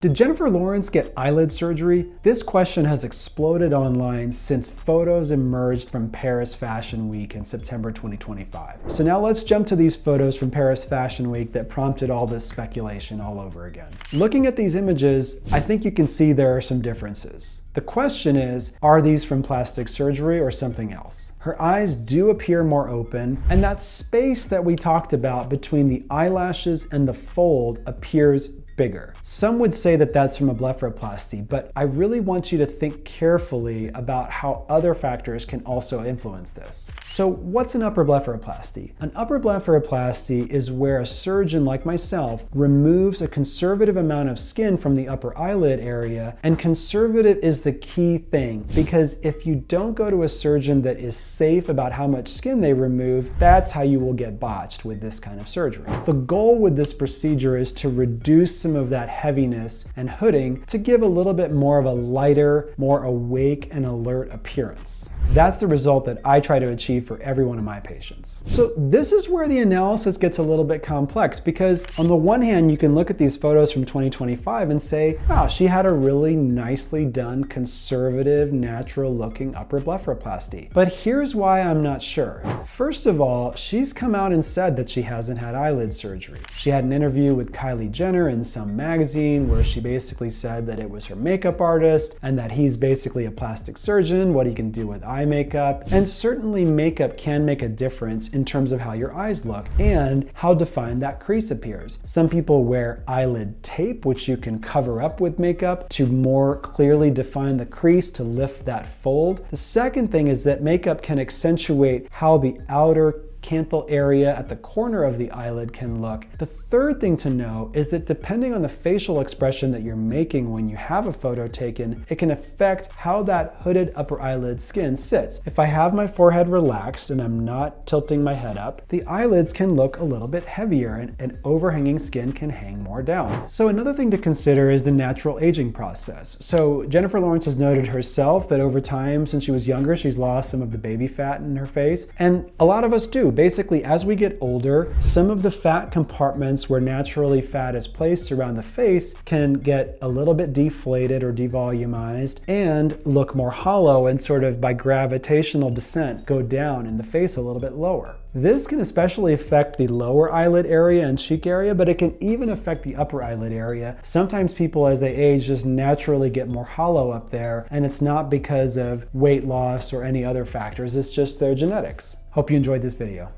Did Jennifer Lawrence get eyelid surgery? This question has exploded online since photos emerged from Paris Fashion Week in September 2025. So now let's jump to these photos from Paris Fashion Week that prompted all this speculation all over again. Looking at these images, I think you can see there are some differences. The question is, are these from plastic surgery or something else? Her eyes do appear more open, and that space that we talked about between the eyelashes and the fold appears bigger. Some would say that that's from a blepharoplasty, but I really want you to think carefully about how other factors can also influence this. So what's an upper blepharoplasty? An upper blepharoplasty is where a surgeon like myself removes a conservative amount of skin from the upper eyelid area, and conservative is the key thing, because if you don't go to a surgeon that is safe about how much skin they remove, that's how you will get botched with this kind of surgery. The goal with this procedure is to reduce some of that heaviness and hooding to give a little bit more of a lighter, more awake and alert appearance. That's the result that I try to achieve for every one of my patients. So this is where the analysis gets a little bit complex, because on the one hand, you can look at these photos from 2025 and say, wow, she had a really nicely done, conservative, natural looking upper blepharoplasty. But here's why I'm not sure. First of all, she's come out and said that she hasn't had eyelid surgery. She had an interview with Kylie Jenner in some magazine where she basically said that it was her makeup artist and that he's basically a plastic surgeon, what he can do with eye makeup. And certainly makeup can make a difference in terms of how your eyes look and how defined that crease appears. Some people wear eyelid tape, which you can cover up with makeup to more clearly define the crease to lift that fold. The second thing is that makeup can accentuate how the outer canthal area at the corner of the eyelid can look. The third thing to know is that depending on the facial expression that you're making when you have a photo taken, it can affect how that hooded upper eyelid skin sits. If I have my forehead relaxed and I'm not tilting my head up, the eyelids can look a little bit heavier and overhanging skin can hang more down. So another thing to consider is the natural aging process. So Jennifer Lawrence has noted herself that over time, since she was younger, she's lost some of the baby fat in her face, and a lot of us do. Basically, as we get older, some of the fat compartments where naturally fat is placed around the face can get a little bit deflated or devolumized and look more hollow, and sort of by gravitational descent go down in the face a little bit lower. This can especially affect the lower eyelid area and cheek area, but it can even affect the upper eyelid area. Sometimes people as they age just naturally get more hollow up there, and it's not because of weight loss or any other factors, it's just their genetics. Hope you enjoyed this video.